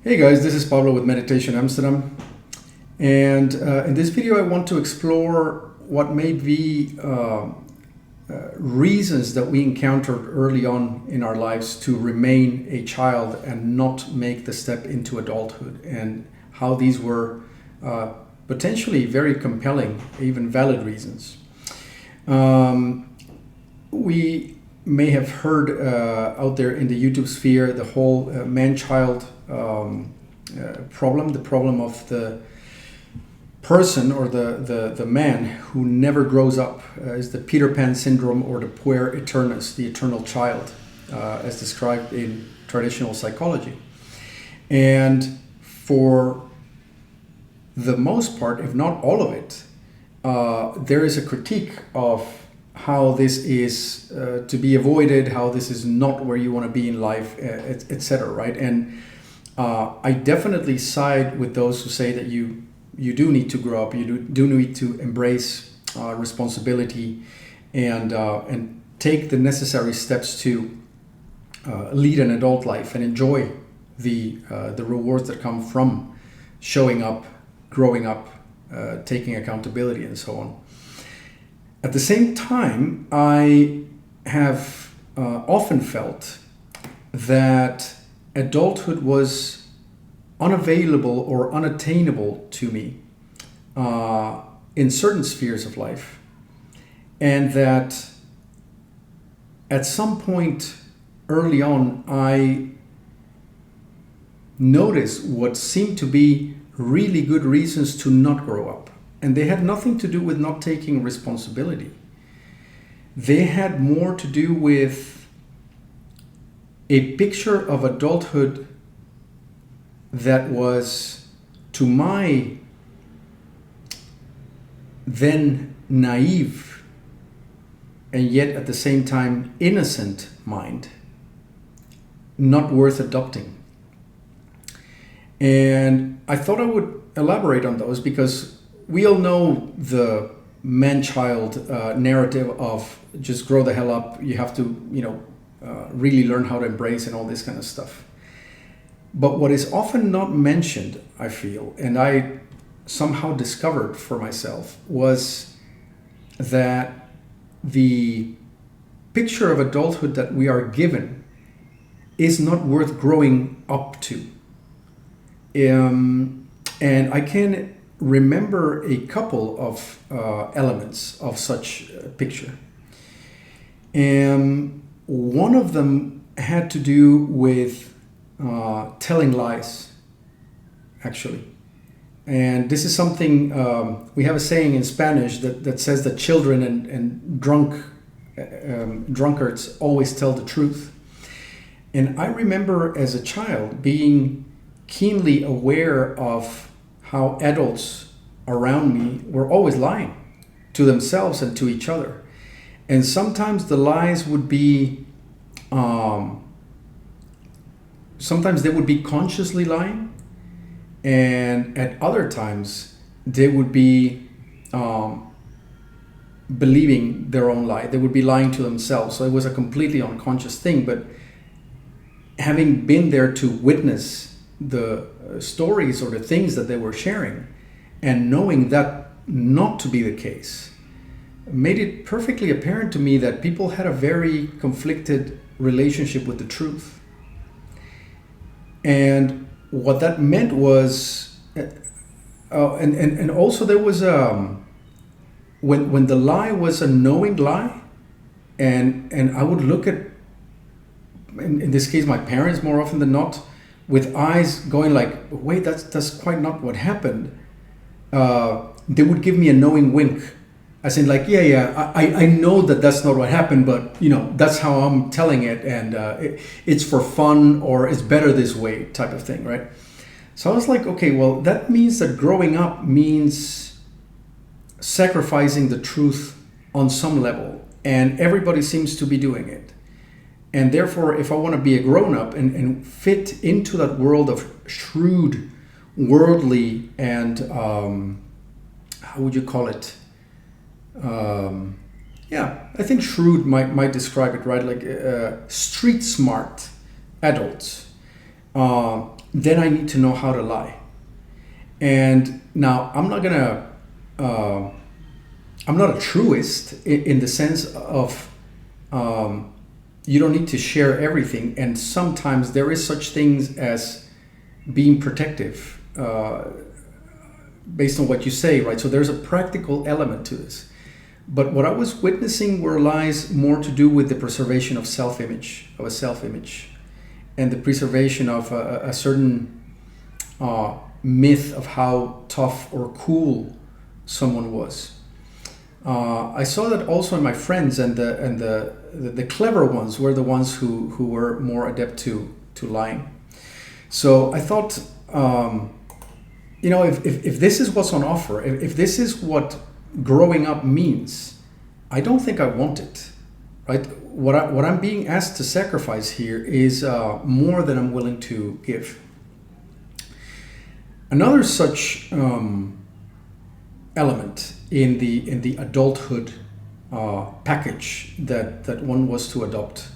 Hey guys, this is Pablo with Meditation Amsterdam, and in this video I want to explore what may be reasons that we encountered early on in our lives to remain a child and not make the step into adulthood, and how these were potentially very compelling, even valid reasons. We may have heard out there in the YouTube sphere the whole man-child problem, the problem of the person or the man who never grows up, is the Peter Pan syndrome, or the puer aeternus, the eternal child, as described in traditional psychology. And for the most part, if not all of it, there is a critique of how this is to be avoided, how this is not where you want to be in life, etc. Right? And I definitely side with those who say that you do need to grow up, you do need to embrace responsibility and take the necessary steps to lead an adult life and enjoy the rewards that come from showing up, growing up, taking accountability, and so on. At the same time, I have often felt that adulthood was unavailable or unattainable to me in certain spheres of life, and that at some point early on I noticed what seemed to be really good reasons to not grow up. And they had nothing to do with not taking responsibility. They had more to do with a picture of adulthood that was, to my then naive and yet at the same time innocent mind, not worth adopting. And I thought I would elaborate on those because we all know the man-child narrative of just grow the hell up. You have to, really learn how to embrace and all this kind of stuff. But what is often not mentioned, I feel, and I somehow discovered for myself, was that the picture of adulthood that we are given is not worth growing up to. And I can remember a couple of elements of such a picture. And one of them had to do with telling lies, actually. And this is something, we have a saying in Spanish that says that children and drunkards always tell the truth. And I remember as a child being keenly aware of how adults around me were always lying to themselves and to each other. And sometimes the lies would be, sometimes they would be consciously lying, and at other times they would be believing their own lie. They would be lying to themselves. So it was a completely unconscious thing. But having been there to witness the stories or the things that they were sharing, and knowing that not to be the case, made it perfectly apparent to me that people had a very conflicted relationship with the truth. And what that meant was, and also there was when the lie was a knowing lie, and I would look at, in this case, my parents more often than not, with eyes going like, wait, that's quite not what happened. They would give me a knowing wink, as in like, I know that that's not what happened, but that's how I'm telling it, and it's for fun, or it's better this way, type of thing, right? So I was like, okay, well, that means that growing up means sacrificing the truth on some level, and everybody seems to be doing it. And therefore, if I want to be a grown-up and fit into that world of shrewd, worldly, and how would you call it? I think shrewd might describe it, right? Like street smart adults. then I need to know how to lie. And now I'm not a truist in the sense of you don't need to share everything. And sometimes there is such things as being protective based on what you say, right? So there's a practical element to this. But what I was witnessing were lies more to do with the preservation of self-image, and the preservation of a certain myth of how tough or cool someone was. I saw that also in my friends, and the clever ones were the ones who were more adept to lying. So I thought, if this is what's on offer, if this is what growing up means, I don't think I want it, right? What I'm being asked to sacrifice here is more than I'm willing to give. Another such element in the adulthood package that one was to adopt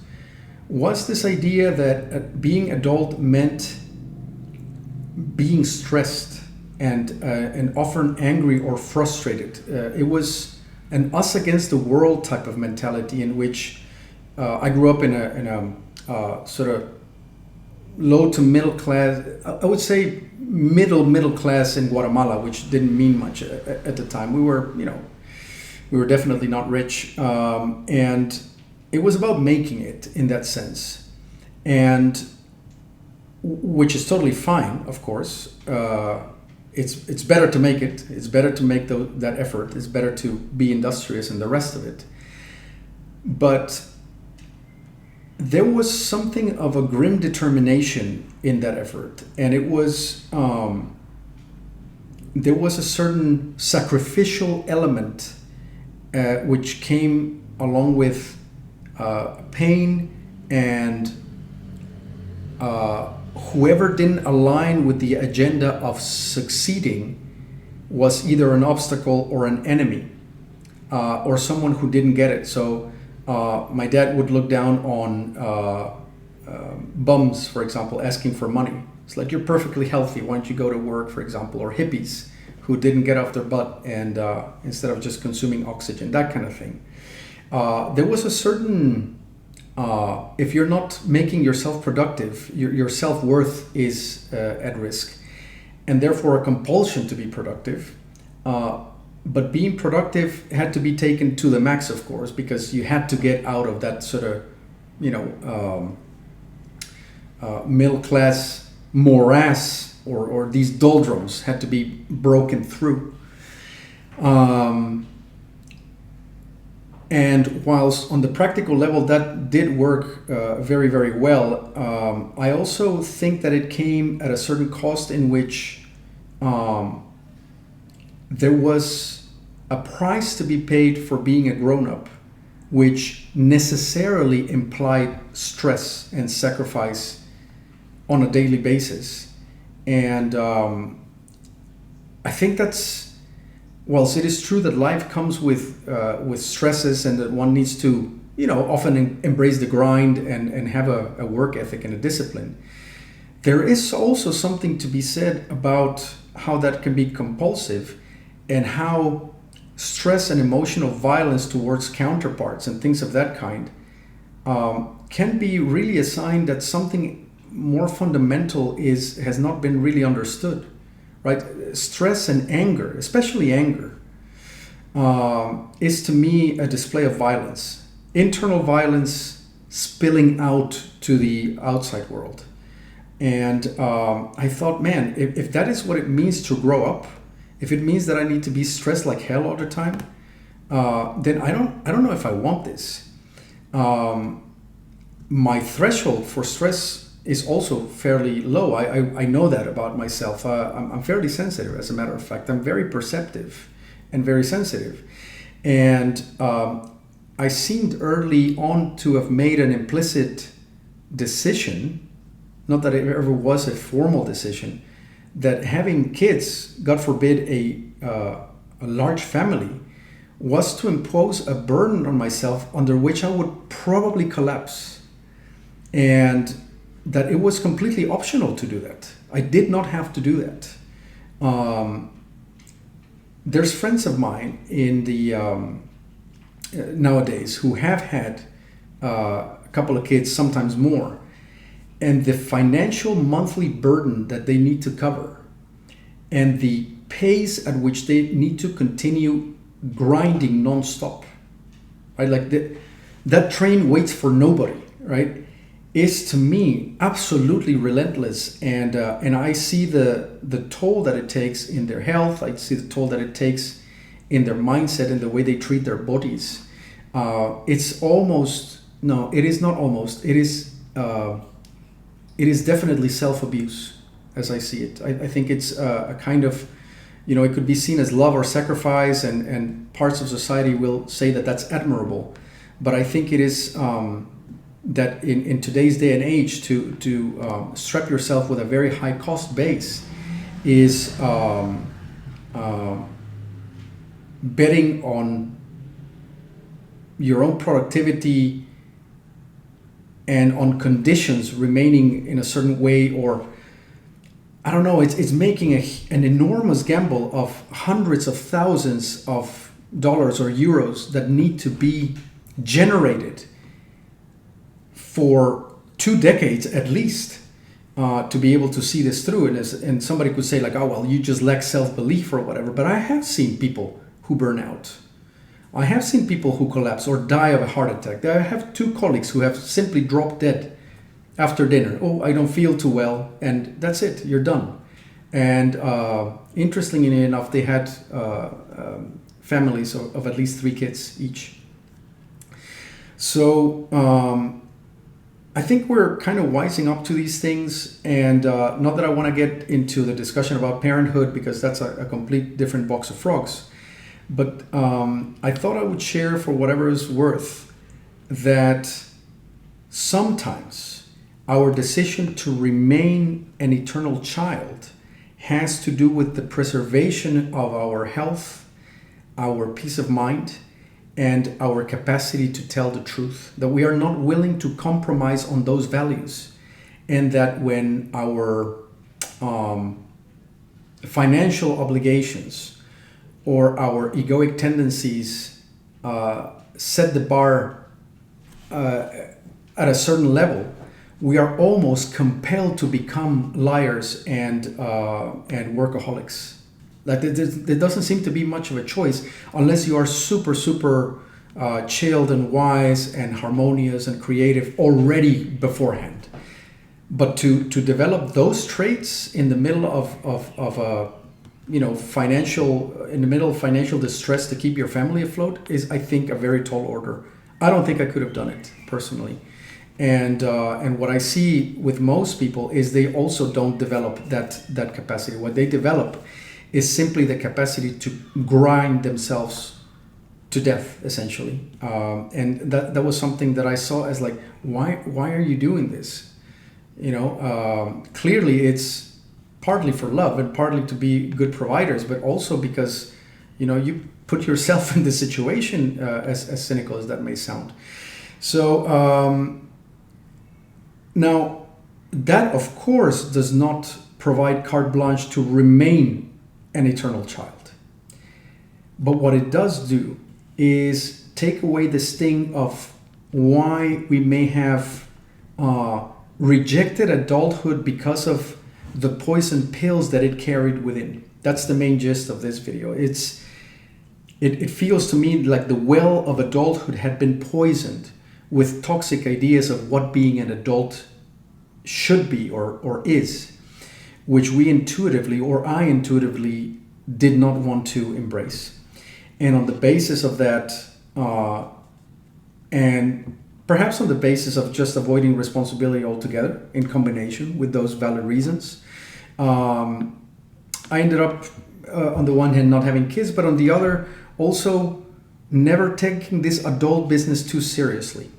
was this idea that being adult meant being stressed and often angry or frustrated. It was an us against the world type of mentality in which I grew up in a sort of low to middle class, I would say middle class in Guatemala, which didn't mean much at the time. We were definitely not rich, and it was about making it in that sense, and which is totally fine, of course. It's better to make it. It's better to make that effort. It's better to be industrious and the rest of it. But there was something of a grim determination in that effort, and it was there was a certain sacrificial element which came along with pain, and whoever didn't align with the agenda of succeeding was either an obstacle or an enemy, or someone who didn't get it. So my dad would look down on bums, for example, asking for money. It's like, you're perfectly healthy, why don't you go to work, for example, or hippies who didn't get off their butt and instead of just consuming oxygen, that kind of thing. There was a certain, if you're not making yourself productive, your self-worth is at risk, and therefore a compulsion to be productive. But being productive had to be taken to the max, of course, because you had to get out of that sort of, middle class morass, or these doldrums had to be broken through. And whilst on the practical level that did work very, very well, I also think that it came at a certain cost in which there was a price to be paid for being a grown-up, which necessarily implied stress and sacrifice on a daily basis. And I think that's, whilst it is true that life comes with stresses, and that one needs to, often embrace the grind and have a work ethic and a discipline, there is also something to be said about how that can be compulsive, and how stress and emotional violence towards counterparts and things of that kind can be really a sign that something more fundamental has not been really understood, right? Stress and anger, especially anger, is to me a display of violence, internal violence spilling out to the outside world. And I thought, man, if that is what it means to grow up, if it means that I need to be stressed like hell all the time, then I don't know if I want this. My threshold for stress is also fairly low. I know that about myself. I'm fairly sensitive, as a matter of fact. I'm very perceptive and very sensitive. And I seemed early on to have made an implicit decision, not that it ever was a formal decision, that having kids, God forbid a large family, was to impose a burden on myself under which I would probably collapse. And that it was completely optional to do that. I did not have to do that. There's friends of mine in the nowadays who have had a couple of kids, sometimes more, and the financial monthly burden that they need to cover and the pace at which they need to continue grinding nonstop, right? Like that train waits for nobody, right? Is to me absolutely relentless, and I see the toll that it takes in their health. I see the toll that it takes in their mindset and the way they treat their bodies. It's almost, no, it is not almost. It is definitely self-abuse, as I see it. I think it's a kind of, it could be seen as love or sacrifice, and parts of society will say that that's admirable, but I think it is. That in today's day and age, to strap yourself with a very high cost base is betting on your own productivity and on conditions remaining in a certain way, or I don't know, it's making an enormous gamble of hundreds of thousands of dollars or euros that need to be generated for 2 decades at least, to be able to see this through. And somebody could say like, oh, well, you just lack self-belief or whatever. But I have seen people who burn out. I have seen people who collapse or die of a heart attack. I have 2 colleagues who have simply dropped dead after dinner. Oh, I don't feel too well. And that's it, you're done. And interestingly enough, they had families of at least 3 kids each. So I think we're kind of wising up to these things, and not that I want to get into the discussion about parenthood, because that's a complete different box of frogs. But I thought I would share, for whatever is worth, that sometimes our decision to remain an eternal child has to do with the preservation of our health, our peace of mind, and our capacity to tell the truth, that we are not willing to compromise on those values, and that when our financial obligations or our egoic tendencies set the bar at a certain level, we are almost compelled to become liars and workaholics. Like there doesn't seem to be much of a choice unless you are super chilled and wise and harmonious and creative already beforehand. But to develop those traits in the middle of a financial distress to keep your family afloat is, I think, a very tall order. I don't think I could have done it personally. And what I see with most people is they also don't develop that capacity. What they develop is simply the capacity to grind themselves to death, essentially. And that was something that I saw as like, why are you doing this? Clearly it's partly for love and partly to be good providers, but also because, you put yourself in this situation, as cynical as that may sound. So now that, of course, does not provide carte blanche to remain an eternal child. But what it does do is take away the sting of why we may have rejected adulthood because of the poison pills that it carried within. That's the main gist of this video. It feels to me like the well of adulthood had been poisoned with toxic ideas of what being an adult should be or is, which I intuitively did not want to embrace. And on the basis of that, and perhaps on the basis of just avoiding responsibility altogether in combination with those valid reasons, I ended up, on the one hand, not having kids, but on the other, also never taking this adult business too seriously.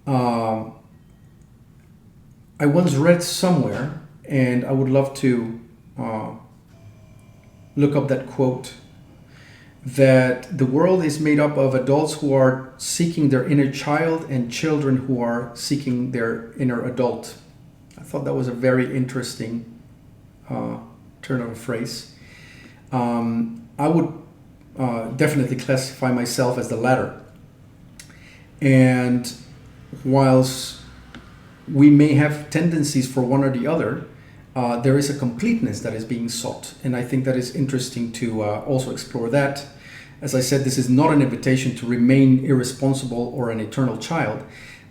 I once read somewhere, and I would love to look up that quote, that the world is made up of adults who are seeking their inner child and children who are seeking their inner adult. I thought that was a very interesting turn of a phrase. I would definitely classify myself as the latter. And whilst we may have tendencies for one or the other, there is a completeness that is being sought. And I think that is interesting to also explore that. As I said, this is not an invitation to remain irresponsible or an eternal child,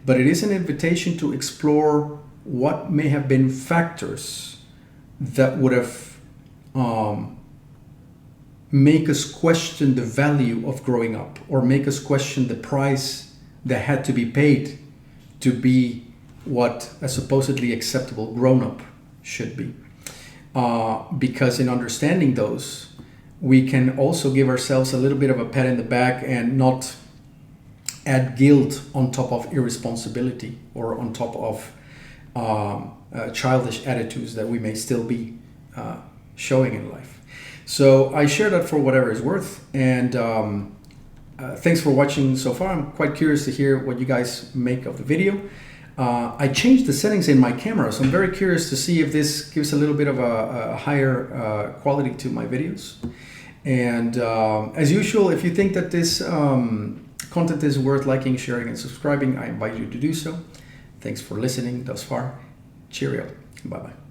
but it is an invitation to explore what may have been factors that would have make us question the value of growing up, or make us question the price that had to be paid to be what a supposedly acceptable grown-up should be. Because in understanding those, we can also give ourselves a little bit of a pat in the back and not add guilt on top of irresponsibility or on top of childish attitudes that we may still be showing in life. So I share that for whatever it's worth, and thanks for watching so far. I'm quite curious to hear what you guys make of the video. I changed the settings in my camera, so I'm very curious to see if this gives a little bit of a higher quality to my videos. And as usual, if you think that this content is worth liking, sharing, and subscribing, I invite you to do so. Thanks for listening thus far. Cheerio. Bye-bye.